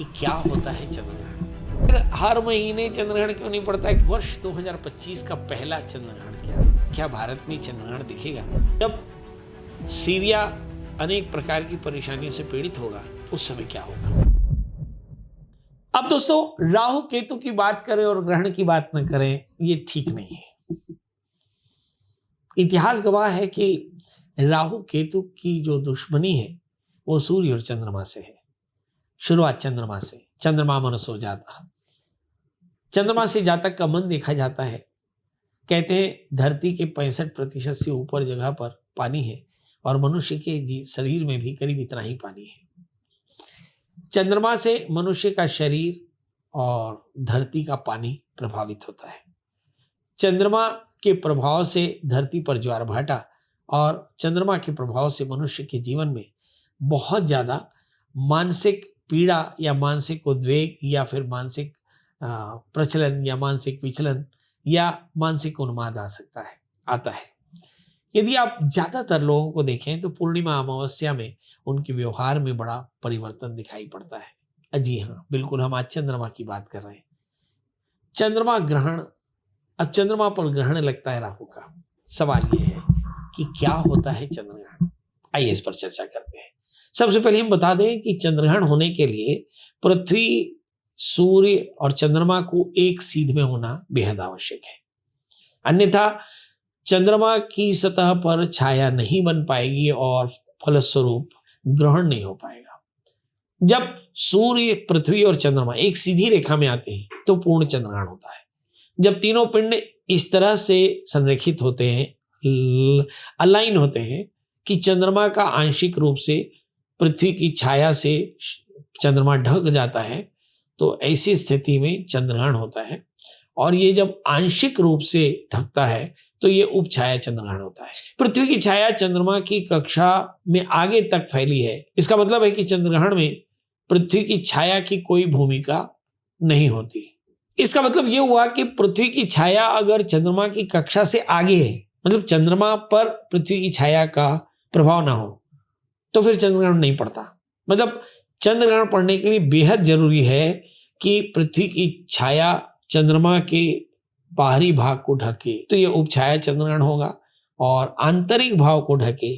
कि क्या होता है चंद्रग्रहण। फिर हर महीने चंद्रग्रहण क्यों नहीं पड़ता है? वर्ष 2025 का पहला चंद्रग्रहण क्या भारत में चंद्रग्रहण दिखेगा? जब सीरिया अनेक प्रकार की परेशानियों से पीड़ित होगा, उस समय क्या होगा? अब दोस्तों, राहु केतु की बात करें और ग्रहण की बात न करें, ये ठीक नहीं है। इतिहास गवाह है कि राहु केतु की जो दुश्मनी है वो सूर्य और चंद्रमा से है। शुरुआत चंद्रमा से, चंद्रमा मनसो जाता, चंद्रमा से जातक का मन देखा जाता है। कहते हैं धरती के 65% से ऊपर जगह पर पानी है और मनुष्य के शरीर में भी करीब इतना ही पानी है। चंद्रमा से मनुष्य का शरीर और धरती का पानी प्रभावित होता है। चंद्रमा के प्रभाव से धरती पर ज्वार भाटा और चंद्रमा के प्रभाव से मनुष्य के जीवन में बहुत ज़्यादा मानसिक पीड़ा या मानसिक उद्वेग या फिर मानसिक प्रचलन या मानसिक विचलन या मानसिक उन्माद आता है। यदि आप ज़्यादातर लोगों को देखें तो पूर्णिमा अमावस्या में उनके व्यवहार में बड़ा परिवर्तन दिखाई पड़ता है। जी हाँ, बिल्कुल, हम आज चंद्रमा की बात कर रहे हैं। चंद्रमा ग्रहण, अब चंद्रमा पर ग्रहण लगता है राहु का। सवाल यह है कि क्या होता है चंद्रग्रहण? आइए इस पर चर्चा करते हैं। सबसे पहले हम बता दें कि चंद्रग्रहण होने के लिए पृथ्वी, सूर्य और चंद्रमा को एक सीध में होना बेहद आवश्यक है। अन्यथा चंद्रमा की सतह पर छाया नहीं बन पाएगी और फलस्वरूप ग्रहण नहीं हो पाएगा। जब सूर्य, पृथ्वी और चंद्रमा एक सीधी रेखा में आते हैं तो पूर्ण चंद्रग्रहण होता है। जब तीनों पिंड इस तरह से संरेखित होते हैं, अलाइन होते हैं कि चंद्रमा का आंशिक रूप से पृथ्वी की छाया से चंद्रमा ढक जाता है, तो ऐसी स्थिति में चंद्रग्रहण होता है। और ये जब आंशिक रूप से ढकता है तो ये उपछाया चंद्रग्रहण होता है। पृथ्वी की छाया चंद्रमा की कक्षा में आगे तक फैली है। इसका मतलब है कि चंद्रग्रहण में पृथ्वी की छाया की कोई भूमिका नहीं होती। इसका मतलब ये हुआ कि पृथ्वी की छाया अगर चंद्रमा की कक्षा से आगे है, मतलब चंद्रमा पर पृथ्वी की छाया का प्रभाव ना हो, तो फिर चंद्रग्रहण नहीं पड़ता। मतलब चंद्रग्रहण पड़ने के लिए बेहद जरूरी है कि पृथ्वी की छाया चंद्रमा के बाहरी भाग को ढके, तो ये उपछाया चंद्रग्रहण होगा, और आंतरिक भाव को ढके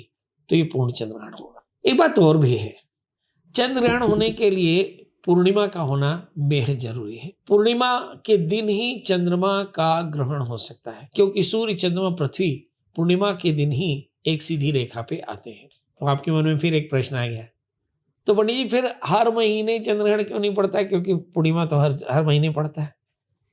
तो ये पूर्ण चंद्रग्रहण होगा। एक बात और भी है, चंद्रग्रहण होने के लिए पूर्णिमा का होना बेहद जरूरी है। पूर्णिमा के दिन ही चंद्रमा का ग्रहण हो सकता है, क्योंकि सूर्य, चंद्रमा, पृथ्वी पूर्णिमा के दिन ही एक सीधी रेखा पे आते हैं। तो आपके मन में फिर एक प्रश्न आ गया, तो पंडित जी फिर हर महीने चंद्रग्रहण क्यों नहीं पड़ता है, क्योंकि पूर्णिमा तो हर महीने पड़ता है?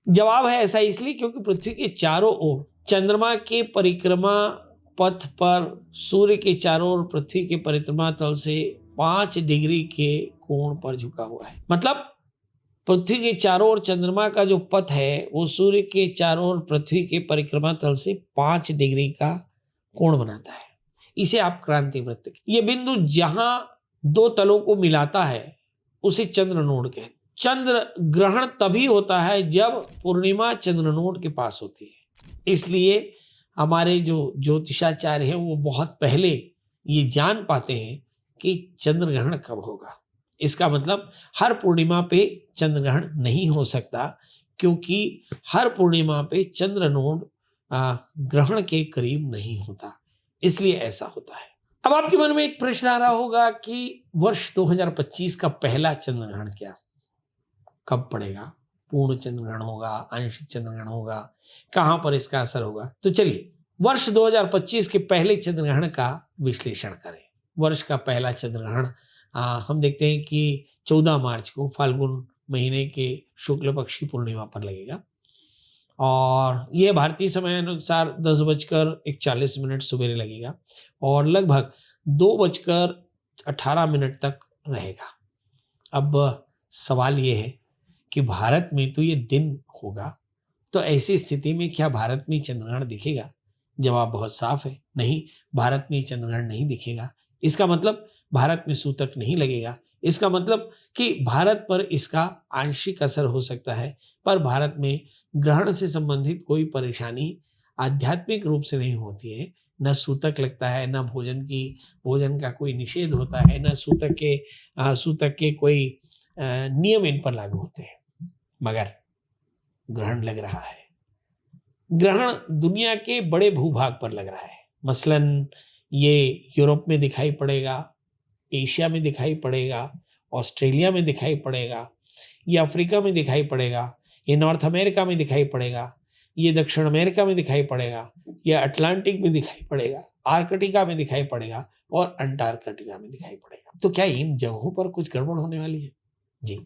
जवाब है ऐसा इसलिए क्योंकि पृथ्वी के चारों ओर चंद्रमा के परिक्रमा पथ पर सूर्य के चारों ओर पृथ्वी के परिक्रमा तल से 5 डिग्री के कोण पर झुका हुआ है। मतलब पृथ्वी के चारों ओर चंद्रमा का जो पथ है वो सूर्य के चारों ओर पृथ्वी के परिक्रमा तल से 5 डिग्री का कोण बनाता है। इसे आप क्रांति वृत्त, ये बिंदु जहां दो तलों को मिलाता है उसे चंद्र नोड कहते हैं। चंद्र ग्रहण तभी होता है जब पूर्णिमा चंद्र नोड के पास होती है। इसलिए हमारे जो ज्योतिषाचार्य हैं वो बहुत पहले ये जान पाते हैं कि चंद्र ग्रहण कब होगा। इसका मतलब हर पूर्णिमा पे चंद्र ग्रहण नहीं हो सकता, क्योंकि हर पूर्णिमा पे चंद्र नोड ग्रहण के करीब नहीं होता, इसलिए ऐसा होता है। अब आपके मन में एक प्रश्न आ रहा होगा कि वर्ष 2025 का पहला चंद्रग्रहण कब पड़ेगा? पूर्ण चंद्रग्रहण होगा, आंशिक चंद्रग्रहण होगा, कहां पर इसका असर होगा? तो चलिए वर्ष 2025 के पहले चंद्रग्रहण का विश्लेषण करें। वर्ष का पहला चंद्रग्रहण हम देखते हैं कि 14 मार्च को फाल्गुन महीने के शुक्ल पक्ष की पूर्णिमा पर लगेगा, और यह भारतीय समय अनुसार 10:41 सवेरे लगेगा और लगभग 2:18 तक रहेगा। अब सवाल ये है कि भारत में तो ये दिन होगा, तो ऐसी स्थिति में क्या भारत में चंद्रग्रहण दिखेगा? जवाब बहुत साफ है, नहीं, भारत में चंद्रग्रहण नहीं दिखेगा। इसका मतलब भारत में सूतक नहीं लगेगा। इसका मतलब कि भारत पर इसका आंशिक असर हो सकता है, पर भारत में ग्रहण से संबंधित कोई परेशानी आध्यात्मिक रूप से नहीं होती है। न सूतक लगता है, न भोजन का कोई निषेध होता है, न सूतक के कोई नियम इन पर लागू होते हैं। मगर ग्रहण लग रहा है, ग्रहण दुनिया के बड़े भूभाग पर लग रहा है। मसलन ये यूरोप में दिखाई पड़ेगा, एशिया में दिखाई पड़ेगा, ऑस्ट्रेलिया में दिखाई पड़ेगा, ये अफ्रीका में दिखाई पड़ेगा, ये नॉर्थ अमेरिका में दिखाई पड़ेगा, ये दक्षिण अमेरिका में दिखाई पड़ेगा, ये अटलांटिक में दिखाई पड़ेगा, आर्कटिका में दिखाई पड़ेगा और अंटार्कटिका में दिखाई पड़ेगा। तो क्या इन जगहों पर कुछ गड़बड़ होने वाली है? जी,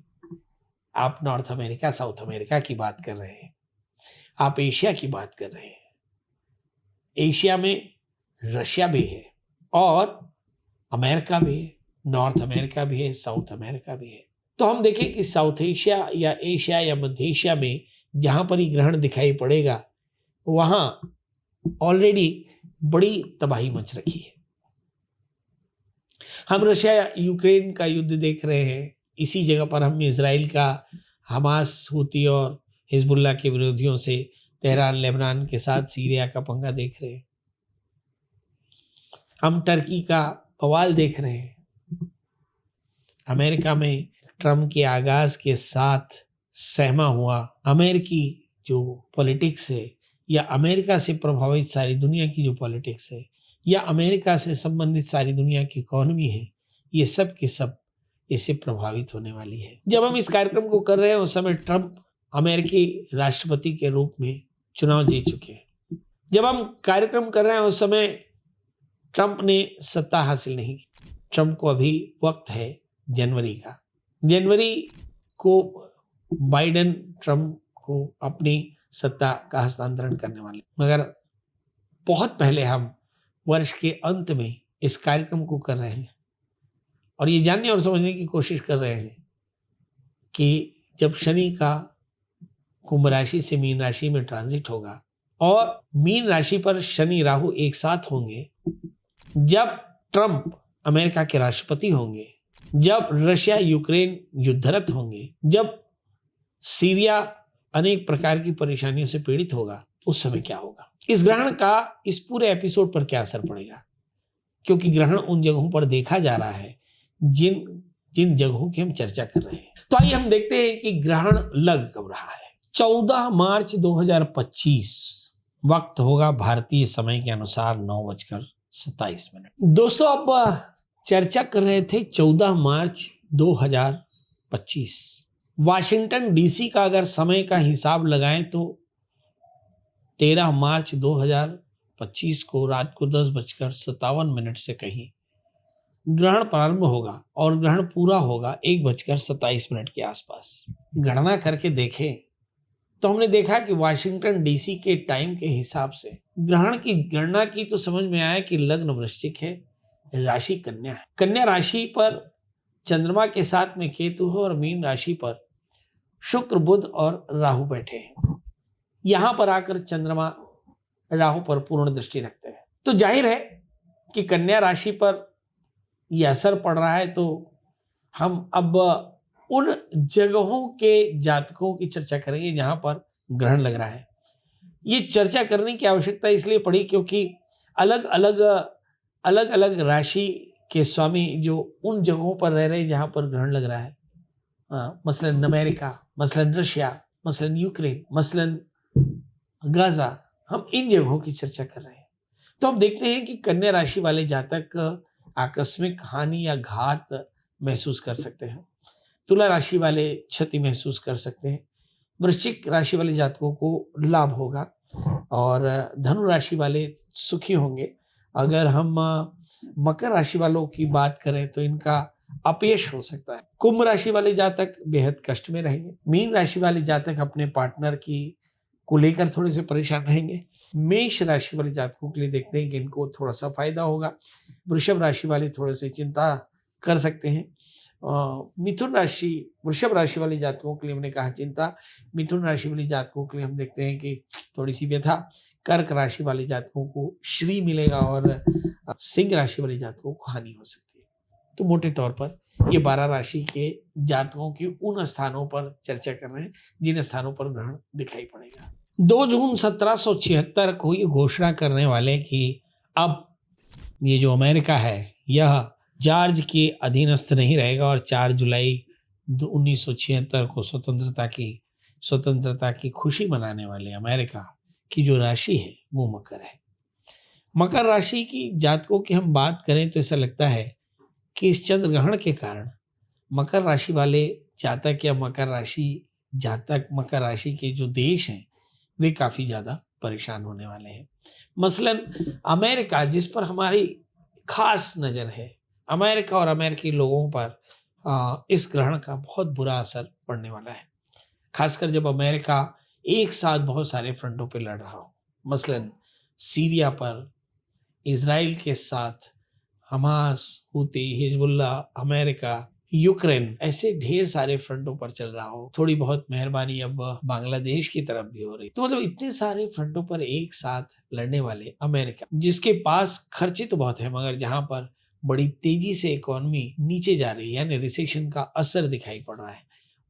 आप नॉर्थ अमेरिका, साउथ अमेरिका की बात कर रहे हैं, आप एशिया की बात कर रहे हैं। एशिया में रशिया भी है और अमेरिका भी है, नॉर्थ अमेरिका भी है, साउथ अमेरिका भी है। तो हम देखें कि साउथ एशिया या एशिया या मध्य एशिया में जहां पर ही ग्रहण दिखाई पड़ेगा वहां ऑलरेडी बड़ी तबाही मच रखी है। हम रशिया यूक्रेन का युद्ध देख रहे हैं, इसी जगह पर हम इजराइल का हमास, हूती और हिजबुल्लाह के विरोधियों से तेहरान, लेबनान के साथ सीरिया का पंगा देख रहे हैं। हम टर्की का बवाल देख रहे हैं। अमेरिका में ट्रम्प के आगाज के साथ सहमा हुआ अमेरिकी जो पॉलिटिक्स है, या अमेरिका से प्रभावित सारी दुनिया की जो पॉलिटिक्स है, या अमेरिका से संबंधित सारी दुनिया की इकोनॉमी है, ये सब के सब इससे प्रभावित होने वाली है। जब हम इस कार्यक्रम को कर रहे हैं उस समय ट्रम्प अमेरिकी राष्ट्रपति के रूप में चुनाव जीत चुके हैं। जब हम कार्यक्रम कर रहे हैं उस समय ट्रम्प ने सत्ता हासिल नहीं की। ट्रम्प को अभी वक्त है जनवरी का। जनवरी को बाइडेन ट्रम्प को अपनी सत्ता का हस्तांतरण करने वाले, मगर बहुत पहले हम वर्ष के अंत में इस कार्यक्रम को कर रहे हैं और ये जानने और समझने की कोशिश कर रहे हैं कि जब शनि का कुंभ राशि से मीन राशि में ट्रांजिट होगा और मीन राशि पर शनि राहु एक साथ होंगे, जब ट्रम्प अमेरिका के राष्ट्रपति होंगे, जब रशिया यूक्रेन युद्धरत होंगे, जब सीरिया अनेक प्रकार की परेशानियों से पीड़ित होगा, उस समय क्या होगा? इस ग्रहण का इस पूरे एपिसोड पर क्या असर पड़ेगा? क्योंकि ग्रहण उन जगहों पर देखा जा रहा है जिन जगहों की हम चर्चा कर रहे हैं। तो आइए हम देखते हैं कि ग्रहण लग कब रहा है। 14 मार्च 2025 वक्त होगा भारतीय समय के अनुसार 9:27। दोस्तों, अब चर्चा कर रहे थे 14 मार्च 2025। वाशिंगटन डीसी का अगर समय का हिसाब लगाएं तो 13 मार्च 2025 को रात को 10:57 से कहीं ग्रहण प्रारंभ होगा और ग्रहण पूरा होगा 1:27 के आसपास। गणना करके देखें तो हमने देखा कि वाशिंगटन डीसी के टाइम के हिसाब से ग्रहण की गणना की तो समझ में आया कि लग्न वृश्चिक है, राशि कन्या है। कन्या राशि पर चंद्रमा के साथ में केतु है और मीन राशि पर शुक्र, बुध और राहु बैठे हैं। यहां पर आकर चंद्रमा राहु पर पूर्ण दृष्टि रखते हैं। तो जाहिर है कि कन्या राशि पर यह असर पड़ रहा है। तो हम अब उन जगहों के जातकों की चर्चा करेंगे जहां पर ग्रहण लग रहा है। ये चर्चा करने की आवश्यकता इसलिए पड़ी क्योंकि अलग अलग राशि के स्वामी जो उन जगहों पर रह रहे हैं जहां पर ग्रहण लग रहा है, मसलन अमेरिका, मसलन रशिया, मसलन यूक्रेन, मसलन गाजा, हम इन जगहों की चर्चा कर रहे हैं। तो हम देखते हैं कि कन्या राशि वाले जातक आकस्मिक हानि या घात महसूस कर सकते हैं। तुला राशि वाले क्षति महसूस कर सकते हैं। वृश्चिक राशि वाले जातकों को लाभ होगा और धनु राशि वाले सुखी होंगे। अगर हम मकर राशि वालों की बात करें तो इनका अपयश हो सकता है। कुंभ राशि वाले जातक बेहद कष्ट में रहेंगे। मीन राशि वाले जातक अपने पार्टनर को लेकर थोड़े से परेशान रहेंगे। मेष राशि वाले जातकों के लिए देखते हैं कि इनको थोड़ा सा फायदा होगा। वृषभ राशि वाले थोड़े से चिंता कर सकते हैं। मिथुन राशि, वृषभ राशि वाले जातकों के लिए हमने कहा चिंता। मिथुन राशि वाले जातकों के लिए हम देखते हैं कि थोड़ी सी व्यथा। कर्क राशि वाले जातकों को श्री मिलेगा और सिंह राशि वाले जातकों को हानि हो सकती है। तो मोटे तौर पर ये 12 राशि के जातकों की उन स्थानों पर चर्चा कर रहे हैं जिन स्थानों पर ग्रहण दिखाई पड़ेगा। 2 जून 1776 को ये घोषणा करने वाले कि अब ये जो अमेरिका है यह जॉर्ज के अधीनस्थ नहीं रहेगा और 4 जुलाई 1976 को स्वतंत्रता की खुशी मनाने वाले अमेरिका की जो राशि है वो मकर है। मकर राशि की जातकों की हम बात करें तो ऐसा लगता है कि इस चंद्र ग्रहण के कारण मकर राशि वाले जातक या मकर राशि के जो देश हैं वे काफ़ी ज़्यादा परेशान होने वाले हैं। मसलन अमेरिका, जिस पर हमारी खास नज़र है, अमेरिका और अमेरिकी लोगों पर इस ग्रहण का बहुत बुरा असर पड़ने वाला है, खासकर जब अमेरिका एक साथ बहुत सारे फ्रंटों पर लड़ रहा हो। मसलन सीरिया पर, इजराइल के साथ, Hamas, Houthi, Hezbollah, America, Ukraine, ऐसे ढेर सारे फ्रंटों पर चल रहा हो। थोड़ी बहुत मेहरबानी अब बांग्लादेश की तरफ भी हो रही, तो मतलब इतने सारे फ्रंटों पर एक साथ लड़ने वाले अमेरिका, जिसके पास खर्चे तो बहुत है मगर जहां पर बड़ी तेजी से इकोनॉमी नीचे जा रही है, यानी रिसेशन का असर दिखाई पड़ रहा है,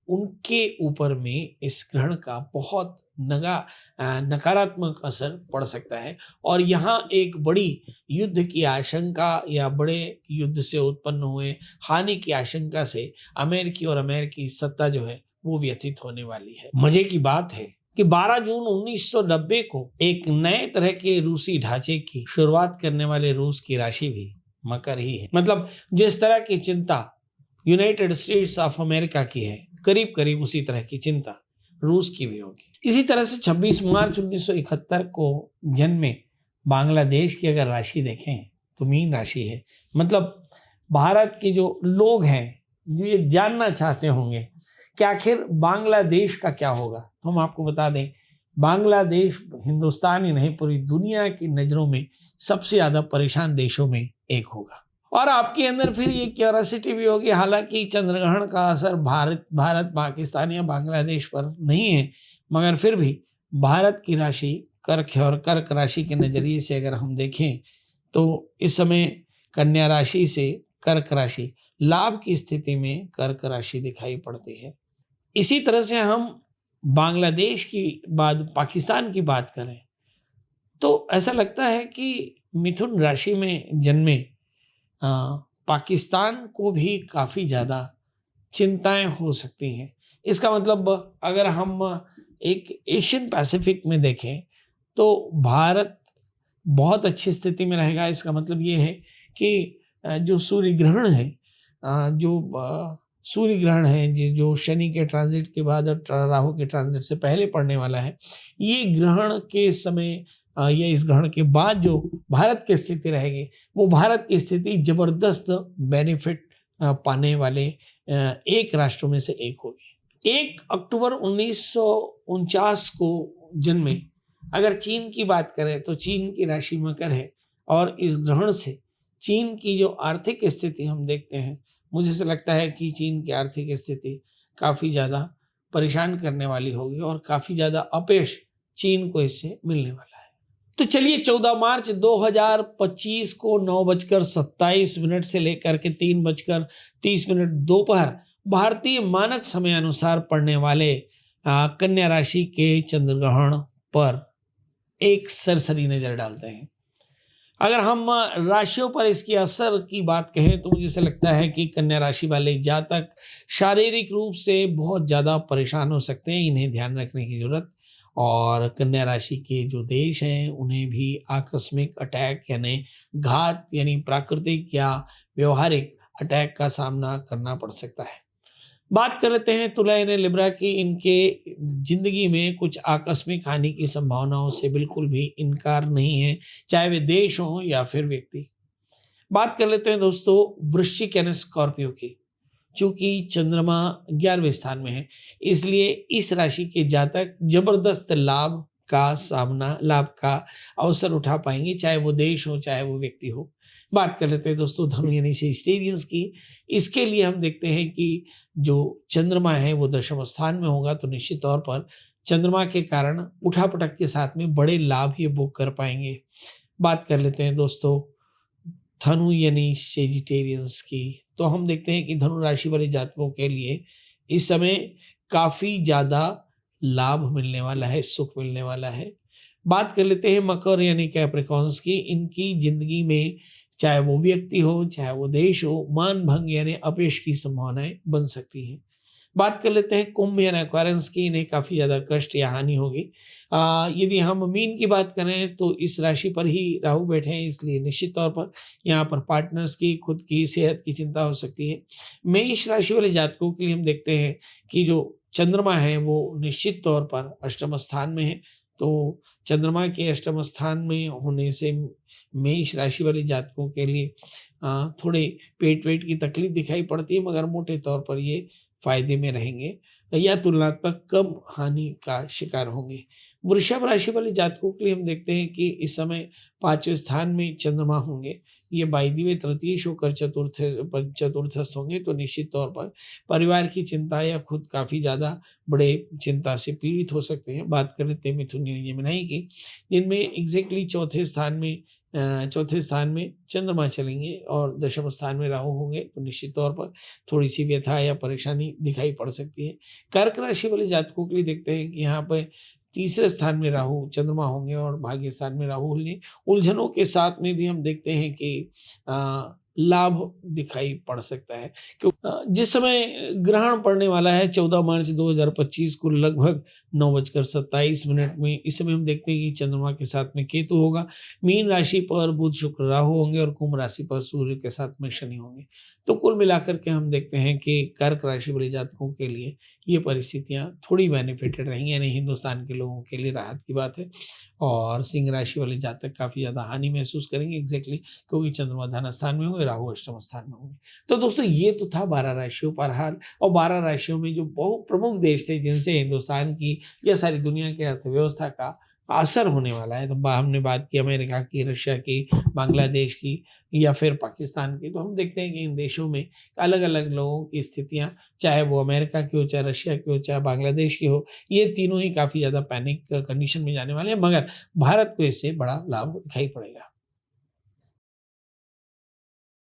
उनके ऊपर में इस ग्रहण का बहुत नकारात्मक असर पड़ सकता है। और यहाँ एक बड़ी युद्ध की आशंका या बड़े युद्ध से उत्पन्न हुए हानि की आशंका से अमेरिकी सत्ता जो है वो व्यथित होने वाली है। मजे की बात है कि 12 जून 1990 को एक नए तरह के रूसी ढांचे की शुरुआत करने वाले रूस की राशि भी मकर ही है। मतलब जिस तरह की चिंता यूनाइटेड स्टेट्स ऑफ अमेरिका की है, करीब करीब उसी तरह की चिंता रूस की भी होगी। इसी तरह से 26 मार्च 1971 को जन्मे बांग्लादेश की अगर राशि देखें तो मीन राशि है। मतलब भारत के जो लोग हैं जो ये जानना चाहते होंगे कि आखिर बांग्लादेश का क्या होगा, तो हम आपको बता दें बांग्लादेश हिंदुस्तान ही नहीं पूरी दुनिया की नज़रों में सबसे ज़्यादा परेशान देशों में एक होगा। और आपके अंदर फिर ये क्यूरियोसिटी भी होगी, हालांकि चंद्रग्रहण का असर भारत पाकिस्तान या बांग्लादेश पर नहीं है, मगर फिर भी भारत की राशि कर्क है और कर्क राशि के नज़रिए से अगर हम देखें तो इस समय कन्या राशि से कर्क राशि लाभ की स्थिति में कर्क राशि दिखाई पड़ती है। इसी तरह से हम बांग्लादेश की बाद पाकिस्तान की बात करें तो ऐसा लगता है कि मिथुन राशि में जन्मे पाकिस्तान को भी काफ़ी ज़्यादा चिंताएं हो सकती हैं। इसका मतलब अगर हम एक एशियन पैसिफिक में देखें तो भारत बहुत अच्छी स्थिति में रहेगा। इसका मतलब ये है कि जो सूर्य ग्रहण है, जो शनि के ट्रांजिट के बाद और राहु के ट्रांजिट से पहले पड़ने वाला है, ये ग्रहण के समय या इस ग्रहण के बाद जो भारत की स्थिति रहेगी वो भारत की स्थिति जबरदस्त बेनिफिट पाने वाले एक राष्ट्रों में से एक होगी। 1 अक्टूबर 1949 को जन्मे अगर चीन की बात करें तो चीन की राशि मकर है और इस ग्रहण से चीन की जो आर्थिक स्थिति हम देखते हैं, मुझे ऐसा लगता है कि चीन की आर्थिक स्थिति काफ़ी ज़्यादा परेशान करने वाली होगी और काफ़ी ज़्यादा अपयश चीन को इससे मिलने वाला है। तो चलिए 14 मार्च 2025 को 9:27 से लेकर के 3:30 दोपहर भारतीय मानक समय अनुसार पड़ने वाले कन्या राशि के चंद्र ग्रहण पर एक सरसरी नज़र डालते हैं। अगर हम राशियों पर इसकी असर की बात कहें तो मुझे ऐसा लगता है कि कन्या राशि वाले जातक शारीरिक रूप से बहुत ज़्यादा परेशान हो सकते हैं, इन्हें ध्यान रखने की ज़रूरत। और कन्या राशि के जो देश हैं उन्हें भी आकस्मिक अटैक यानी घात यानी प्राकृतिक या व्यवहारिक अटैक का सामना करना पड़ सकता है। बात कर लेते हैं तुला यानी लिब्रा की। इनके जिंदगी में कुछ आकस्मिक हानि की संभावनाओं से बिल्कुल भी इनकार नहीं है, चाहे वे देश हों या फिर व्यक्ति। बात कर लेते हैं दोस्तों वृश्चिक यानी स्कॉर्पियो की। चूंकि चंद्रमा 11वें स्थान में है इसलिए इस राशि के जातक जबरदस्त लाभ का अवसर उठा पाएंगे, चाहे वो देश हो चाहे वो व्यक्ति हो। बात कर लेते हैं दोस्तों धनु यानी सेजिटेरियंस की। इसके लिए हम देखते हैं कि जो चंद्रमा है वो 10वें स्थान में होगा, तो निश्चित तौर पर चंद्रमा के कारण उठापटक के साथ में बड़े लाभ ये बुक कर पाएंगे। बात कर लेते हैं दोस्तों धनु यानी सेजिटेरियंस की। तो हम देखते हैं कि धनु राशि वाले जातकों के लिए इस समय काफ़ी ज़्यादा लाभ मिलने वाला है, सुख मिलने वाला है। बात कर लेते हैं मकर यानी कैप्रिकॉर्न्स की। इनकी जिंदगी में चाहे वो व्यक्ति हो चाहे वो देश हो, मान भंग यानी अपयश की संभावनाएं बन सकती हैं। बात कर लेते हैं कुंभ यानी एक्वायरेंस की। इन्हें काफ़ी ज़्यादा कष्ट या हानि होगी। यदि हम मीन की बात करें तो इस राशि पर ही राहु बैठे हैं, इसलिए निश्चित तौर पर यहाँ पर पार्टनर्स की, खुद की सेहत की चिंता हो सकती है। मेष राशि वाले जातकों के लिए हम देखते हैं कि जो चंद्रमा है वो निश्चित तौर पर अष्टम स्थान में है। तो चंद्रमा के अष्टम स्थान में होने से मेष राशि वाले जातकों के लिए थोड़े पेट वेट की तकलीफ दिखाई पड़ती है, मगर मोटे तौर पर ये फायदे में रहेंगे या तुलनात्मक कम हानि का शिकार होंगे। वृषभ राशि वाले जातकों के लिए हम देखते हैं कि इस समय 5वें स्थान में चंद्रमा होंगे। ये बाई द वे तृतीयेश होकर चतुर्थस्थ होंगे, तो निश्चित तौर पर परिवार की चिंता या खुद काफ़ी ज़्यादा बड़े चिंता से पीड़ित हो सकते हैं। बात कर लेते हैं मिथुन यानी जमिनाई की, जिनमें एग्जैक्टली चौथे स्थान में चंद्रमा चलेंगे और दशम स्थान में राहु होंगे, तो निश्चित तौर पर थोड़ी सी व्यथा या परेशानी दिखाई पड़ सकती है। कर्क राशि वाले जातकों के लिए देखते हैं कि यहाँ पर तीसरे स्थान में राहु चंद्रमा होंगे और भाग्य स्थान में राहु होंगे। उलझनों के साथ में भी हम देखते हैं कि लाभ दिखाई पड़ सकता है। जिस समय ग्रहण पड़ने वाला है 14 मार्च 2025 को लगभग 9:27 में, इस समय हम देखते हैं कि चंद्रमा के साथ में केतु होगा। मीन राशि पर बुध शुक्र राहु होंगे और कुंभ राशि पर सूर्य के साथ में शनि होंगे। तो कुल मिलाकर के हम देखते हैं कि कर्क राशि वाले जातकों के लिए ये परिस्थितियां थोड़ी बेनिफिटेड रहेंगी, यानी हिंदुस्तान के लोगों के लिए राहत की बात है। और सिंह राशि वाले जातक काफ़ी ज़्यादा हानि महसूस करेंगे एग्जैक्टली, क्योंकि चंद्रमा धन स्थान में होंगे, राहु अष्टम स्थान में होंगे। तो दोस्तों ये तो था 12 राशियों पर हाल, और 12 राशियों में जो बहुत प्रमुख देश थे जिनसे हिंदुस्तान की या सारी दुनिया की अर्थव्यवस्था का असर होने वाला है। तो हमने बात की अमेरिका की, रशिया की, बांग्लादेश की या फिर पाकिस्तान की। तो हम देखते हैं कि इन देशों में अलग अलग लोगों की स्थितियां, चाहे वो अमेरिका की हो, चाहे रशिया की हो, चाहे बांग्लादेश की हो, ये तीनों ही काफ़ी ज़्यादा पैनिक कंडीशन में जाने वाले हैं, मगर भारत को इससे बड़ा लाभ दिखाई पड़ेगा।